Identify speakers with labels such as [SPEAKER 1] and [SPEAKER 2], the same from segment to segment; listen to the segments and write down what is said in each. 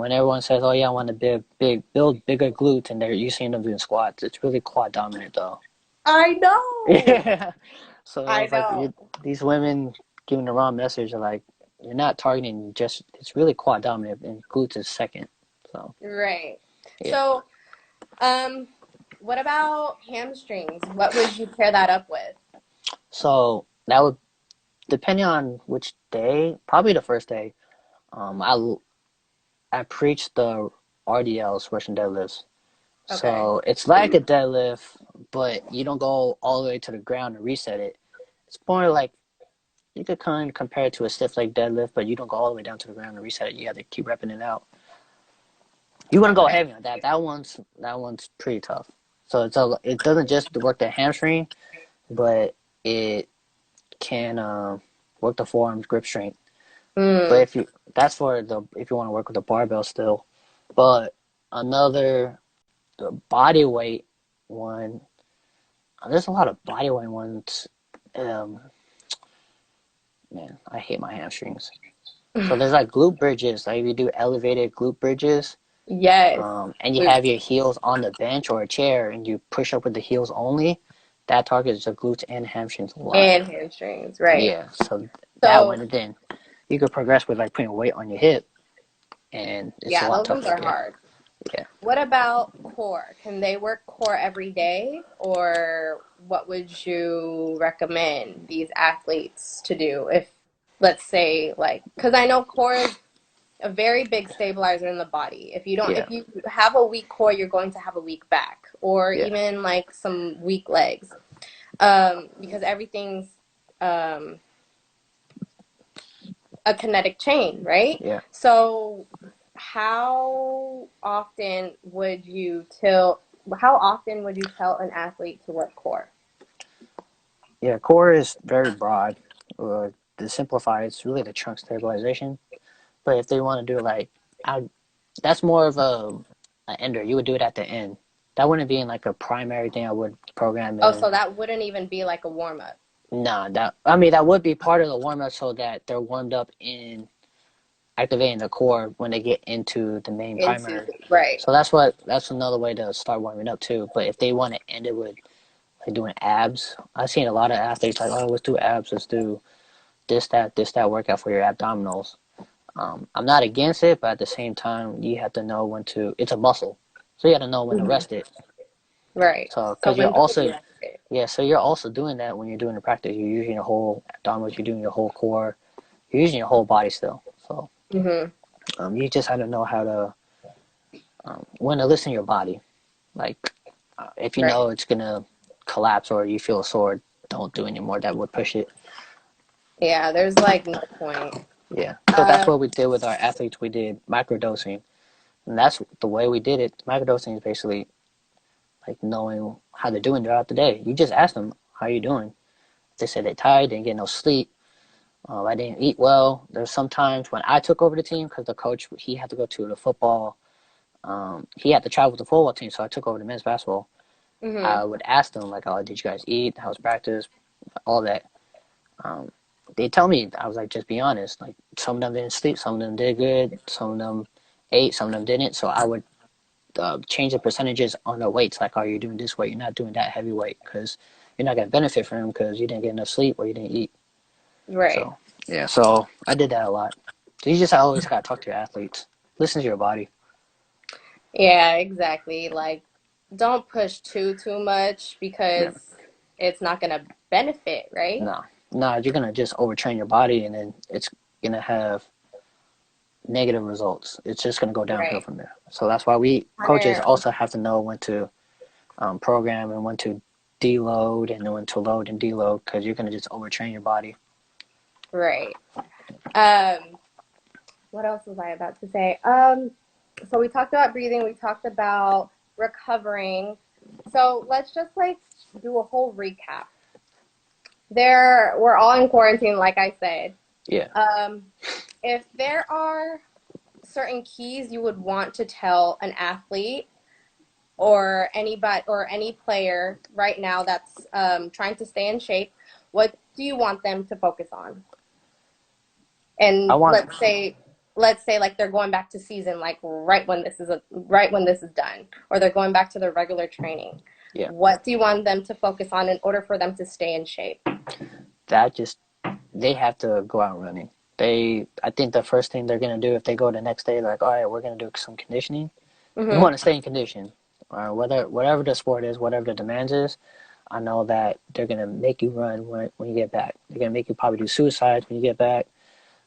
[SPEAKER 1] when everyone says, "Oh yeah, I want to build bigger glutes," and you seeing them doing squats, it's really quad dominant though.
[SPEAKER 2] I know.
[SPEAKER 1] Yeah. So
[SPEAKER 2] I
[SPEAKER 1] it's like
[SPEAKER 2] know.
[SPEAKER 1] these women giving the wrong message are like, you're not targeting just, it's really quad dominant and glutes is second. So
[SPEAKER 2] Right.
[SPEAKER 1] yeah.
[SPEAKER 2] So, um, what about hamstrings? What would you pair that up with?
[SPEAKER 1] So that would, depending on which day, probably the first day, um, I, I preach the RDLs, Russian deadlifts.
[SPEAKER 2] Okay.
[SPEAKER 1] So it's like a deadlift, but you don't go all the way to the ground and reset it. It's more like, you could kind of compare it to a stiff leg deadlift, but you don't go all the way down to the ground and reset it. You have to keep repping it out. You want to go
[SPEAKER 2] Okay.
[SPEAKER 1] heavy on that. That one's pretty tough. So it doesn't just work the hamstring, but it can work the forearms grip strength. But
[SPEAKER 2] Mm.
[SPEAKER 1] if you that's for the if you want to work with the barbell still. But another the body weight one. There's a lot of body weight ones. Um, Man, I hate my hamstrings. So there's like glute bridges. Like if you do elevated glute bridges,
[SPEAKER 2] Yes.
[SPEAKER 1] and you have
[SPEAKER 2] Glutes
[SPEAKER 1] your heels on the bench or a chair, and you push up with the heels only, that targets the glutes and hamstrings a lot.
[SPEAKER 2] and hamstrings, right?
[SPEAKER 1] Yeah, so that
[SPEAKER 2] So,
[SPEAKER 1] one, and then you could progress with like putting weight on your hip, and it's a
[SPEAKER 2] yeah,
[SPEAKER 1] lot
[SPEAKER 2] those ones
[SPEAKER 1] tougher.
[SPEAKER 2] are
[SPEAKER 1] Yeah,
[SPEAKER 2] hard.
[SPEAKER 1] yeah.
[SPEAKER 2] What about core? Can they work core every day, or what would you recommend these athletes to do if, let's say, like, because I know core is a very big stabilizer in the body.
[SPEAKER 1] Yeah,
[SPEAKER 2] If you have a weak core, you're going to have a weak back, or
[SPEAKER 1] yeah,
[SPEAKER 2] even like some weak legs, because everything's um, a kinetic chain, right?
[SPEAKER 1] yeah,
[SPEAKER 2] So, how often would you tell? How often would you tell an athlete to work core?
[SPEAKER 1] yeah. Core is very broad. To simplify, it's really the trunk stabilization. But if they want to do like, I, that's more of a ender. You would do it at the end. That wouldn't be in like a primary thing I would program
[SPEAKER 2] Oh,
[SPEAKER 1] in.
[SPEAKER 2] so that wouldn't even be like a warm up.
[SPEAKER 1] Nah, that would be part of the warm up so that they're warmed up in activating the core when they get into the main
[SPEAKER 2] Into
[SPEAKER 1] primary.
[SPEAKER 2] right,
[SPEAKER 1] So that's another way to start warming up too. But if they want to end it with like doing abs, I've seen a lot of athletes like, oh, let's do abs, let's do this that workout for your abdominals. I'm not against it, but at the same time, you have to know when to. It's a muscle, so you have to know when to
[SPEAKER 2] hmm
[SPEAKER 1] rest it.
[SPEAKER 2] right.
[SPEAKER 1] So,
[SPEAKER 2] So
[SPEAKER 1] because you're
[SPEAKER 2] when do you
[SPEAKER 1] also,
[SPEAKER 2] rest it?
[SPEAKER 1] yeah, so you're also doing that when you're doing the practice. You're using your whole abdominals, you're doing your whole core, you're using your whole body still. So,
[SPEAKER 2] Hmm.
[SPEAKER 1] you just have to know how to when to listen to your body. Like, if you
[SPEAKER 2] Right.
[SPEAKER 1] know it's gonna collapse or you feel sore, don't do anymore. That would push it.
[SPEAKER 2] Yeah, there's like no point.
[SPEAKER 1] Yeah. So that's
[SPEAKER 2] Um,
[SPEAKER 1] what we did with our athletes. We did microdosing, and that's the way we did it. Microdosing is basically like knowing how they're doing throughout the day. You just ask them, how are you doing? They said they're tired, didn't get no sleep. I didn't eat well. There's sometimes when I took over the team because the coach, he had to go to the football. He had to travel with the football team, so I took over the men's basketball.
[SPEAKER 2] hmm
[SPEAKER 1] I would ask them like, "Oh, did you guys eat? How's practice? All that." Um, they tell me, I was like, just be honest. Like some of them didn't sleep, some of them did good, some of them ate, some of them didn't. So I would change the percentages on the weights. Like, are you doing this weight? You're not doing that heavy weight because you're not gonna benefit from them because you didn't get enough sleep or you didn't eat.
[SPEAKER 2] Right.
[SPEAKER 1] So yeah, so I did that a lot. So you just always gotta talk to your athletes, listen to your body.
[SPEAKER 2] Yeah, exactly. Like, don't push too much
[SPEAKER 1] Yeah,
[SPEAKER 2] because it's not gonna benefit, right?
[SPEAKER 1] no, no, you're gonna just overtrain your body and then it's gonna have negative results. It's just gonna go downhill
[SPEAKER 2] Right.
[SPEAKER 1] from there. So that's why we coaches
[SPEAKER 2] 100.
[SPEAKER 1] also have to know when to program and when to deload and when to load and deload because you're gonna just overtrain your body.
[SPEAKER 2] Right. What else was I about to say? So we talked about breathing, we talked about recovering. So let's just like do a whole recap. We're all in quarantine, like I said.
[SPEAKER 1] Yeah.
[SPEAKER 2] Um, if there are certain keys you would want to tell an athlete or anybody or any player right now that's trying to stay in shape, what do you want them to focus on?
[SPEAKER 1] I
[SPEAKER 2] And
[SPEAKER 1] want
[SPEAKER 2] let's say, let's say like they're going back to season like right when this is done, or they're going back to their regular training.
[SPEAKER 1] Yeah,
[SPEAKER 2] What do you want them to focus on in order for them to stay in shape?
[SPEAKER 1] that just they have to go out running. I think the first thing they're gonna do if they go the next day, like, all right, we're gonna do some conditioning. You
[SPEAKER 2] Mm-hmm.
[SPEAKER 1] want to stay in condition, or whatever the sport is, whatever the demands is. I know that they're gonna make you run when you get back. They're gonna make you probably do suicides when you get back.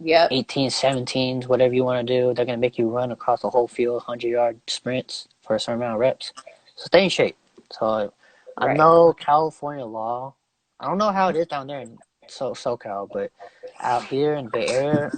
[SPEAKER 2] Yep.
[SPEAKER 1] 18s, 17s, whatever you want to do. They're gonna make you run across the whole field, 100-yard sprints for a certain amount of reps. So stay in shape. So I
[SPEAKER 2] Right.
[SPEAKER 1] know California law. I don't know how it is down there in SoCal, but out here in Bay Area,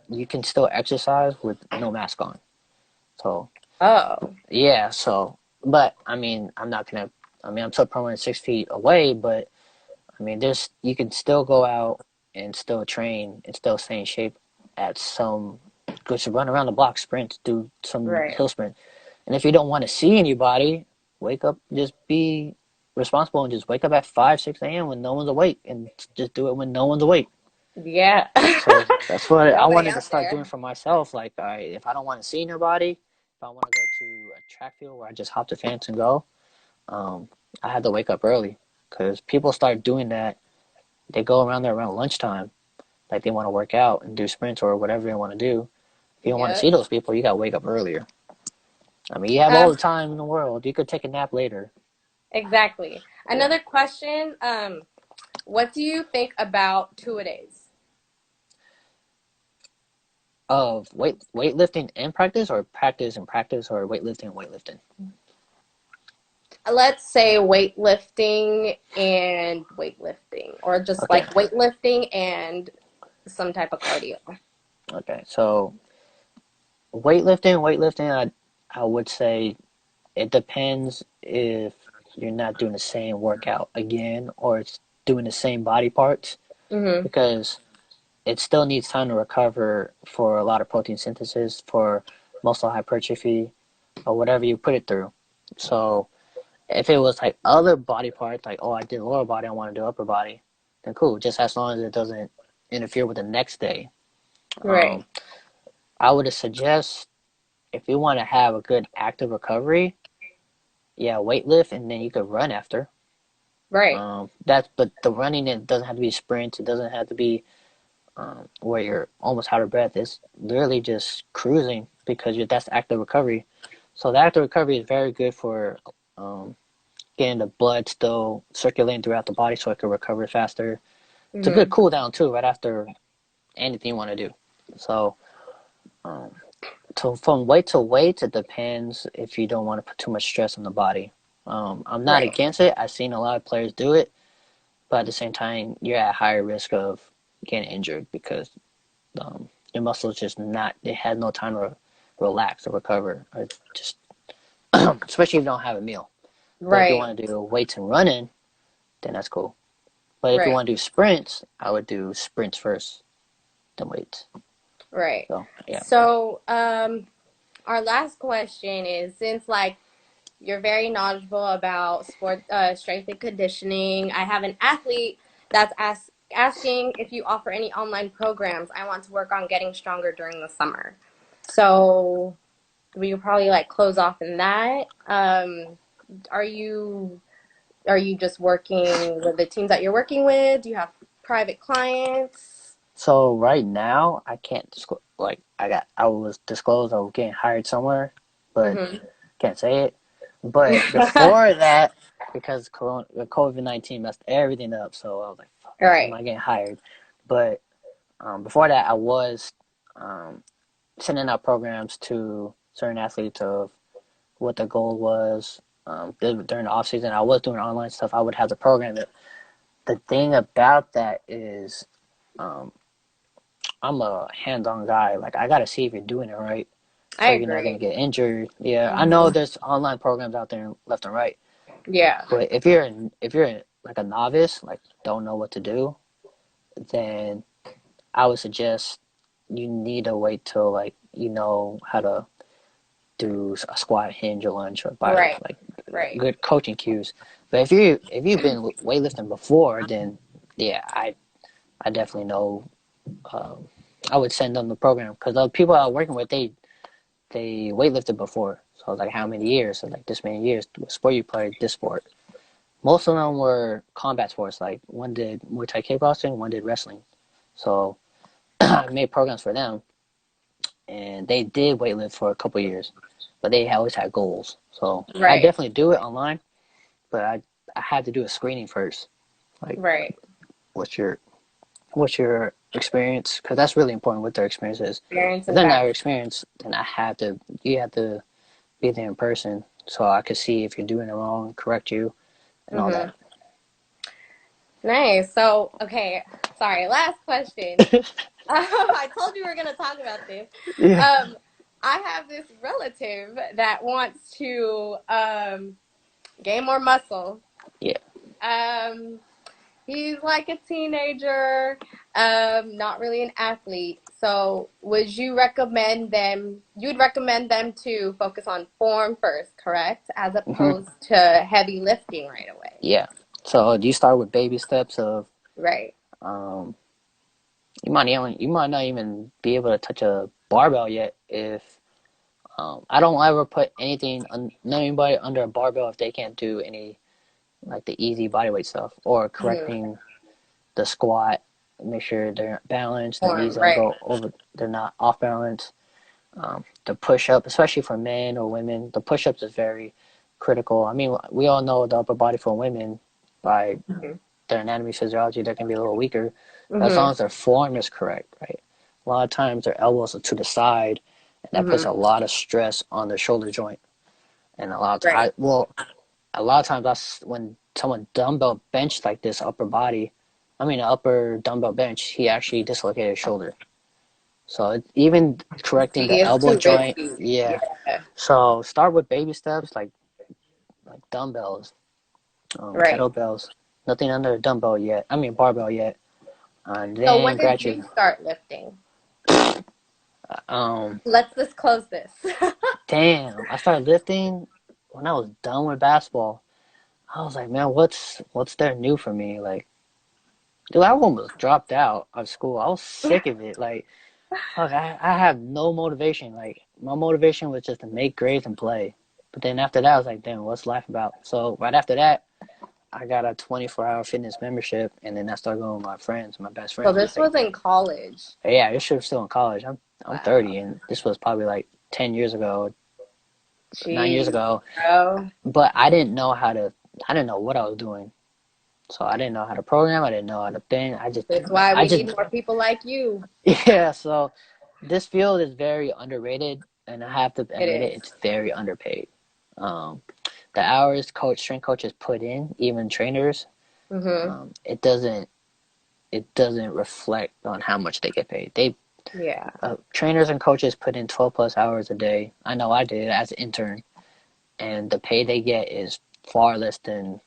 [SPEAKER 1] you can still exercise with no mask on. So
[SPEAKER 2] Oh.
[SPEAKER 1] yeah, but I mean, I'm still permanent 6 feet away, but I mean, you can still go out and still train and still stay in shape at go to run around the block, sprint, do some
[SPEAKER 2] Right.
[SPEAKER 1] hill sprint. And if you don't want to see anybody, wake up, just be responsible and just wake up at 5, 6 a.m. when no one's awake and just do it when no one's awake.
[SPEAKER 2] Yeah.
[SPEAKER 1] So that's what I
[SPEAKER 2] Nobody
[SPEAKER 1] wanted to
[SPEAKER 2] out
[SPEAKER 1] start doing
[SPEAKER 2] there.
[SPEAKER 1] for myself. Like, if I don't want to see nobody, if I want to go to a track field where I just hop the fence and go, um, I had to wake up early because people start doing that. They go around there around lunchtime, like they want to work out and do sprints or whatever they want to do. If you don't want to
[SPEAKER 2] Yep.
[SPEAKER 1] see those people, you got to wake up earlier. I mean, you have all
[SPEAKER 2] Um,
[SPEAKER 1] the time in the world. You could take a nap later.
[SPEAKER 2] exactly.
[SPEAKER 1] Yeah.
[SPEAKER 2] Another question, what do you think about two-a-days?
[SPEAKER 1] Of weightlifting and practice, or practice and practice, or weightlifting and weightlifting.
[SPEAKER 2] Let's say weightlifting, or just
[SPEAKER 1] Okay.
[SPEAKER 2] like weightlifting and some type of cardio.
[SPEAKER 1] Okay. So weightlifting, I would say it depends if you're not doing the same workout again or it's doing the same body parts
[SPEAKER 2] Mm-hmm.
[SPEAKER 1] because it still needs time to recover for a lot of protein synthesis, for muscle hypertrophy, or whatever you put it through. So if it was like other body parts, like, oh, I did lower body, I want to do upper body, then cool, just as long as it doesn't interfere with the next day.
[SPEAKER 2] Right.
[SPEAKER 1] Um, I would suggest if you want to have a good active recovery, yeah, weight lift and then you could run after.
[SPEAKER 2] Right.
[SPEAKER 1] But the running, it doesn't have to be sprints. It doesn't have to be where you're almost out of breath. It's literally just cruising because that's active recovery. So the active recovery is very good for um, getting the blood still circulating throughout the body so it can recover faster. It's a good
[SPEAKER 2] Mm-hmm.
[SPEAKER 1] cool down too, right after anything you want to do. So, um, so from weight to weight, it depends if you don't want to put too much stress on the body. I'm not
[SPEAKER 2] Right.
[SPEAKER 1] against it. I've seen a lot of players do it, but at the same time, you're at higher risk of getting injured because your muscles just not, they had no time to relax or recover, or just, especially if you don't have a meal. But if you
[SPEAKER 2] Right.
[SPEAKER 1] want to do weights and running, then that's cool. But if you
[SPEAKER 2] Right.
[SPEAKER 1] want to do sprints, I would do sprints first, then weights.
[SPEAKER 2] Right.
[SPEAKER 1] So yeah.
[SPEAKER 2] So, our last question is, since like you're very knowledgeable about sport, strength and conditioning, I have an athlete that's asking if you offer any online programs. I want to work on getting stronger during the summer. So we could probably like close off in that. Are you are you just working with the teams that you're working with? Do you have private clients?
[SPEAKER 1] So right now, I can't disclose. Like I was disclosed I was getting hired somewhere, but
[SPEAKER 2] Mm-hmm.
[SPEAKER 1] can't say it. But before that, because COVID-19 messed everything up, so I was like, "Fuck,
[SPEAKER 2] All
[SPEAKER 1] when am
[SPEAKER 2] right.
[SPEAKER 1] I getting hired?" But before that, I was um, sending out programs to certain athletes of what the goal was. During the off season, I was doing online stuff. I would have to program it. The thing about that is, um, I'm a hands-on guy. Like I gotta see if you're doing it right,
[SPEAKER 2] I
[SPEAKER 1] so you're not gonna
[SPEAKER 2] agree.
[SPEAKER 1] get injured. Yeah, I know
[SPEAKER 2] Hmm.
[SPEAKER 1] there's online programs out there left and right,
[SPEAKER 2] Yeah.
[SPEAKER 1] but if you're like a novice, like don't know what to do, then I would suggest you need to wait till like you know how to do a squat, hinge, or lunge, or by
[SPEAKER 2] Right.
[SPEAKER 1] like
[SPEAKER 2] Right.
[SPEAKER 1] good coaching cues. But if you've been weightlifting before, then yeah, I definitely know. I would send them the program because the people I was working with, they weightlifted before. So I was like, how many years? So like this many years. What sport you played? This sport. Most of them were combat sports. Like one did Muay Thai kickboxing, one did wrestling. So I made programs for them, and they did weightlift for a couple years, but they always had goals. So I
[SPEAKER 2] Right,
[SPEAKER 1] definitely do it online, but I had to do a screening first. Like,
[SPEAKER 2] right.
[SPEAKER 1] what's your what's your experience? Because that's really important what their experience is.
[SPEAKER 2] Experience
[SPEAKER 1] If
[SPEAKER 2] and
[SPEAKER 1] they're not
[SPEAKER 2] background.
[SPEAKER 1] experienced, then you have to be there in person so I could see if you're doing it wrong, correct you, and all
[SPEAKER 2] Mm-hmm.
[SPEAKER 1] that.
[SPEAKER 2] Nice. So, okay, sorry, last question. I told you we are going to talk about this.
[SPEAKER 1] Yeah.
[SPEAKER 2] Um, I have this relative that wants to gain more muscle.
[SPEAKER 1] Yeah.
[SPEAKER 2] Um, he's like a teenager, not really an athlete. So, would you recommend them? You'd recommend them to focus on form first, correct? As
[SPEAKER 1] Hmm.
[SPEAKER 2] opposed to heavy lifting right away.
[SPEAKER 1] Yeah. So do you start with baby steps of
[SPEAKER 2] Right.
[SPEAKER 1] um, you might not even be able to touch a barbell yet if I don't ever put anybody under a barbell if they can't do any like the easy bodyweight stuff or
[SPEAKER 2] Mhm.
[SPEAKER 1] correcting the squat, make sure they're balanced, their knees
[SPEAKER 2] Form,
[SPEAKER 1] don't
[SPEAKER 2] right.
[SPEAKER 1] go over, they're not off balance. The push up, especially for men or women, the push ups is very critical. I mean, we all know the upper body for women by
[SPEAKER 2] Hmm.
[SPEAKER 1] their anatomy, physiology, they can be a little weaker, but as long
[SPEAKER 2] Hmm.
[SPEAKER 1] as their form is correct, right? A lot of times their elbows are to the side, and that puts
[SPEAKER 2] Hmm.
[SPEAKER 1] a lot of stress on the shoulder joint. And
[SPEAKER 2] Right.
[SPEAKER 1] a lot of times when someone dumbbell bench like this upper body, I mean, an upper dumbbell bench, he actually dislocated his shoulder. So even correcting
[SPEAKER 2] See,
[SPEAKER 1] the
[SPEAKER 2] it's
[SPEAKER 1] elbow
[SPEAKER 2] too
[SPEAKER 1] joint,
[SPEAKER 2] risky.
[SPEAKER 1] yeah.
[SPEAKER 2] Yeah.
[SPEAKER 1] So start with baby steps like dumbbells,
[SPEAKER 2] Right.
[SPEAKER 1] kettlebells. Nothing under a dumbbell yet. I mean barbell yet. And
[SPEAKER 2] So when
[SPEAKER 1] then
[SPEAKER 2] did you
[SPEAKER 1] gradually,
[SPEAKER 2] start lifting?
[SPEAKER 1] um,
[SPEAKER 2] Let's just close this.
[SPEAKER 1] damn, I started lifting when I was done with basketball. I was like, man, what's there new for me? Like, dude, I almost dropped out of school. I was sick of it. Like, fuck, I have no motivation. Like, my motivation was just to make grades and play. But then after that, I was like, damn, what's life about? So right after that, I got a 24-hour fitness membership, and then I started going with my friends, my best
[SPEAKER 2] So
[SPEAKER 1] friends.
[SPEAKER 2] this
[SPEAKER 1] Like,
[SPEAKER 2] was in college.
[SPEAKER 1] yeah, this shit was still in college. I'm
[SPEAKER 2] Wow.
[SPEAKER 1] 30, and this was probably like 10 years ago, 9 years
[SPEAKER 2] Jeez,
[SPEAKER 1] ago.
[SPEAKER 2] bro.
[SPEAKER 1] But I didn't know what I was doing. So I didn't know how to program. I didn't know how to bend.
[SPEAKER 2] That's why
[SPEAKER 1] I
[SPEAKER 2] we
[SPEAKER 1] just,
[SPEAKER 2] need more people like you.
[SPEAKER 1] yeah. So this field is very underrated, and I have to
[SPEAKER 2] It
[SPEAKER 1] admit it,
[SPEAKER 2] is.
[SPEAKER 1] it's very underpaid. Um, the hours strength coaches put in, even trainers,
[SPEAKER 2] Mm-hmm.
[SPEAKER 1] it doesn't reflect on how much they get paid.
[SPEAKER 2] Yeah.
[SPEAKER 1] Trainers and coaches put in 12 plus hours a day. I know I did as an intern, and the pay they get is far less than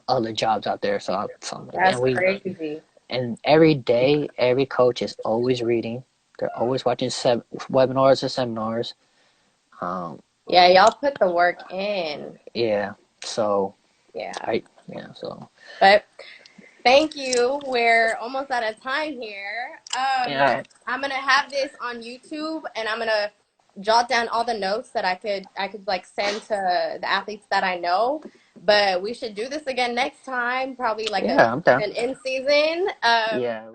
[SPEAKER 1] other jobs out there. So I'm like, man,
[SPEAKER 2] That's crazy.
[SPEAKER 1] and every day, every coach is always reading. They're always watching webinars or seminars. Um,
[SPEAKER 2] Yeah, y'all put the work in.
[SPEAKER 1] yeah. So
[SPEAKER 2] Yeah.
[SPEAKER 1] I, yeah. So
[SPEAKER 2] But thank you. We're almost out of time here.
[SPEAKER 1] yeah,
[SPEAKER 2] I'm gonna have this on YouTube, and I'm gonna jot down all the notes that I could like send to the athletes that I know. But we should do this again next time, probably like
[SPEAKER 1] yeah. I'm down.
[SPEAKER 2] an in season.
[SPEAKER 1] Yeah.